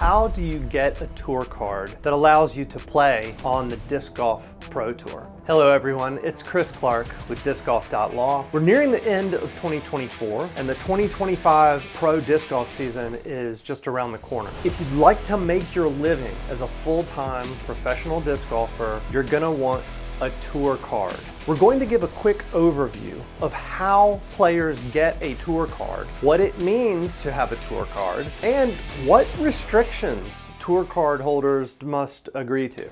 how do you get a tour card that allows you to play on the Disc Golf Pro Tour? Hello everyone, it's Chris Clark with DiscGolf.Law. We're nearing the end of 2024 and the 2025 Pro Disc Golf season is just around the corner. If you'd like to make your living as a full-time professional disc golfer, you're gonna want a tour card. We're going to give a quick overview of how players get a tour card, what it means to have a tour card, and what restrictions tour card holders must agree to.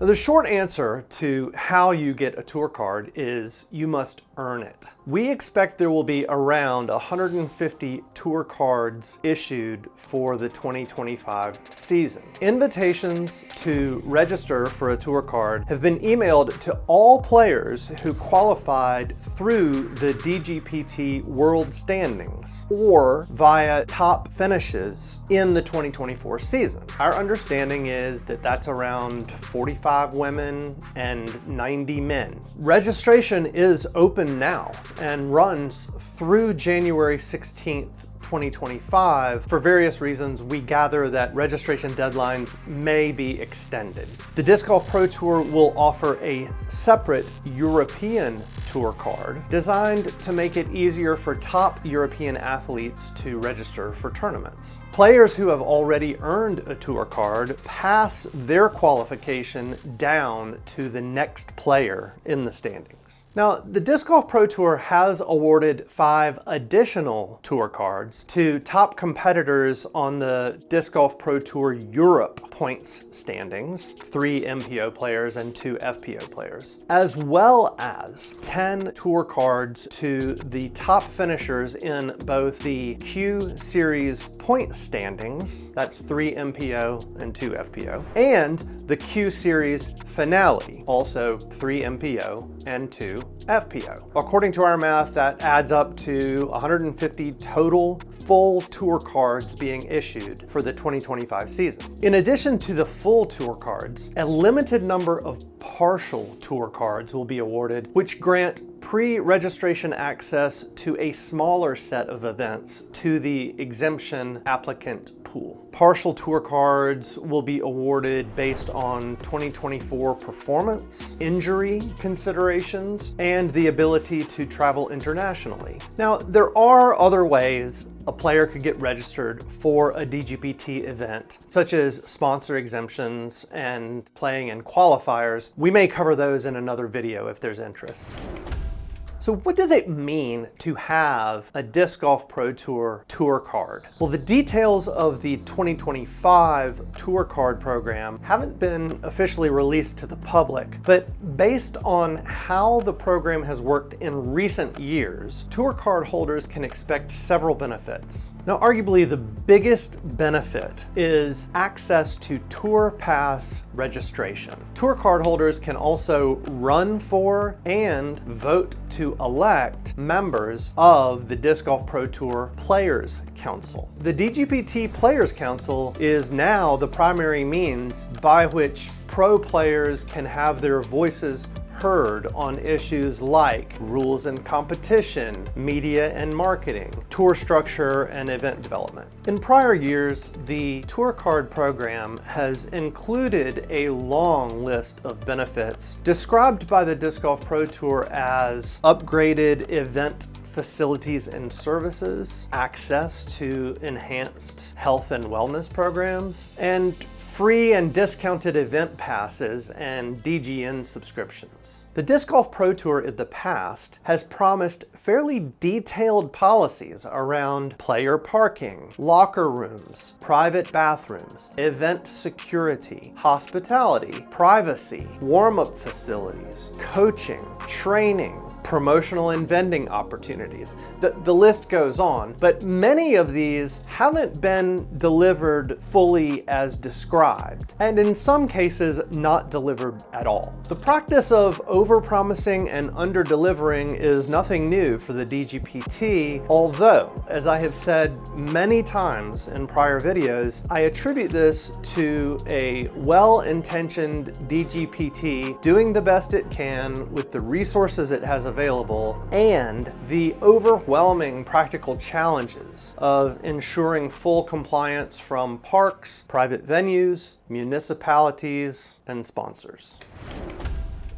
Now, the short answer to how you get a tour card is you must earn it. We expect there will be around 150 tour cards issued for the 2025 season. Invitations to register for a tour card have been emailed to all players who qualified through the DGPT World Standings or via top finishes in the 2024 season. Our understanding is that that's around 45 women and 90 men. Registration is open now and runs through January 16th, 2025. For various reasons, we gather that registration deadlines may be extended. The Disc Golf Pro Tour will offer a separate European tour card designed to make it easier for top European athletes to register for tournaments. Players who have already earned a tour card pass their qualification down to the next player in the standings. Now, the Disc Golf Pro Tour has awarded 5 additional tour cards to top competitors on the Disc Golf Pro Tour Europe points standings, 3 MPO players and 2 FPO players, as well as 10 tour cards to the top finishers in both the Q Series point standings, that's 3 MPO and 2 FPO, and the Q Series finale, also 3 MPO and 2 FPO. According to our math, that adds up to 150 total full tour cards being issued for the 2025 season. In addition to the full tour cards, a limited number of partial tour cards will be awarded, which grant pre-registration access to a smaller set of events to the exemption applicant pool. Partial tour cards will be awarded based on 2024 performance, injury considerations, and the ability to travel internationally. Now, there are other ways a player could get registered for a DGPT event, such as sponsor exemptions and playing in qualifiers. We may cover those in another video if there's interest. So what does it mean to have a Disc Golf Pro Tour tour card? Well, the details of the 2025 tour card program haven't been officially released to the public, but based on how the program has worked in recent years, tour card holders can expect several benefits. Now, arguably the biggest benefit is access to Tour Pass registration. Tour card holders can also run for and vote to elect members of the Disc Golf Pro Tour Players Council. The DGPT Players Council is now the primary means by which pro players can have their voices heard on issues like rules and competition, media and marketing, tour structure, and event development. In prior years, the tour card program has included a long list of benefits described by the Disc Golf Pro Tour as upgraded event facilities and services, access to enhanced health and wellness programs, and free and discounted event passes and DGN subscriptions. The Disc Golf Pro Tour in the past has promised fairly detailed policies around player parking, locker rooms, private bathrooms, event security, hospitality, privacy, warm-up facilities, coaching, training, promotional and vending opportunities. The list goes on, but many of these haven't been delivered fully as described, and in some cases not delivered at all. The practice of over-promising and under-delivering is nothing new for the DGPT, although, as I have said many times in prior videos, I attribute this to a well-intentioned DGPT doing the best it can with the resources it has available, and the overwhelming practical challenges of ensuring full compliance from parks, private venues, municipalities, and sponsors.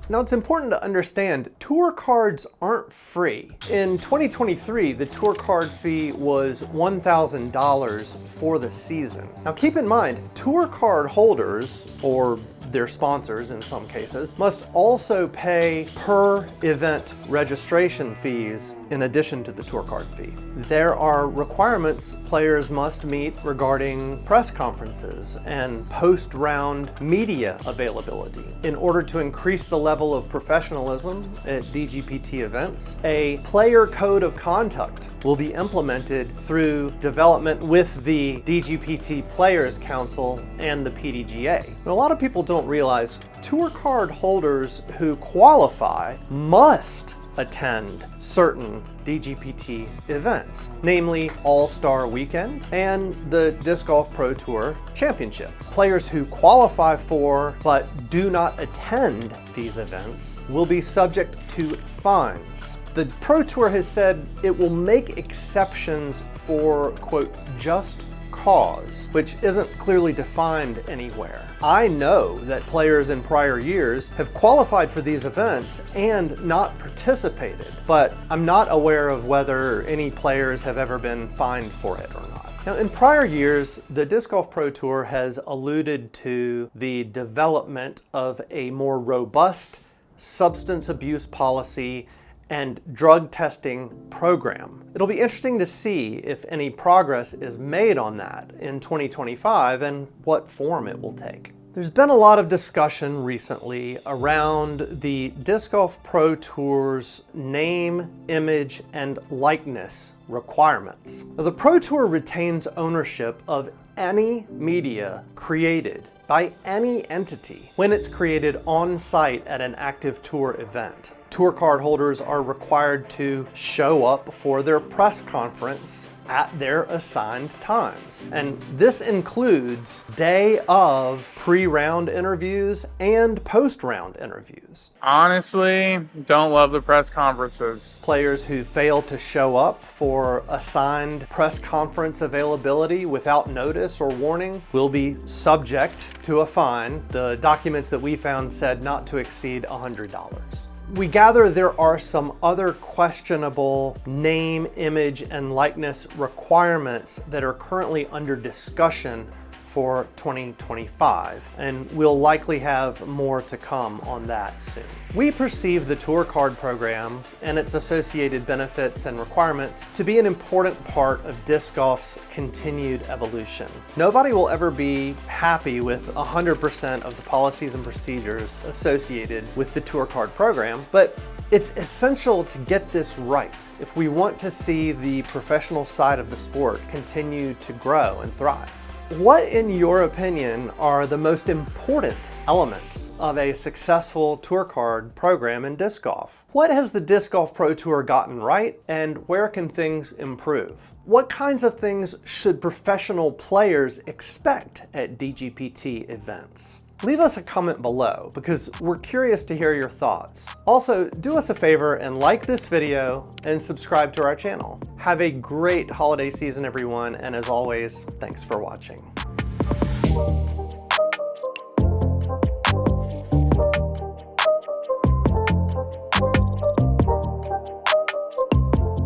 Now, it's important to understand tour cards aren't free. In 2023, the tour card fee was $1,000 for the season. Now, keep in mind, tour card holders, or their sponsors in some cases, must also pay per event registration fees in addition to the tour card fee. There are requirements players must meet regarding press conferences and post-round media availability. In order to increase the level of professionalism at DGPT events, a player code of conduct will be implemented through development with the DGPT Players Council and the PDGA. Now, a lot of people don't realize tour card holders who qualify must attend certain DGPT events, namely All-Star Weekend and the Disc Golf Pro Tour Championship. Players who qualify for but do not attend these events will be subject to fines. The Pro Tour has said it will make exceptions for, quote, just cause, which isn't clearly defined anywhere. I know that players in prior years have qualified for these events and not participated, but I'm not aware of whether any players have ever been fined for it or not. Now, in prior years, the Disc Golf Pro Tour has alluded to the development of a more robust substance abuse policy and drug testing program. It'll be interesting to see if any progress is made on that in 2025 and what form it will take. There's been a lot of discussion recently around the Disc Golf Pro Tour's name, image, and likeness requirements. Now, the Pro Tour retains ownership of any media created by any entity when it's created on site at an active tour event. Tour card holders are required to show up for their press conference at their assigned times. And this includes day of pre-round interviews and post-round interviews. Honestly, don't love the press conferences. Players who fail to show up for assigned press conference availability without notice or warning will be subject to a fine. The documents that we found said not to exceed $100. We gather there are some other questionable name, image, and likeness requirements that are currently under discussion for 2025, and we'll likely have more to come on that soon. We perceive the Tour Card Program and its associated benefits and requirements to be an important part of disc golf's continued evolution. Nobody will ever be happy with 100% of the policies and procedures associated with the Tour Card Program, but it's essential to get this right if we want to see the professional side of the sport continue to grow and thrive. What, in your opinion, are the most important elements of a successful tour card program in disc golf? What has the Disc Golf Pro Tour gotten right, and where can things improve? What kinds of things should professional players expect at DGPT events? Leave us a comment below because we're curious to hear your thoughts. Also, do us a favor and like this video and subscribe to our channel. Have a great holiday season, everyone, and as always, thanks for watching.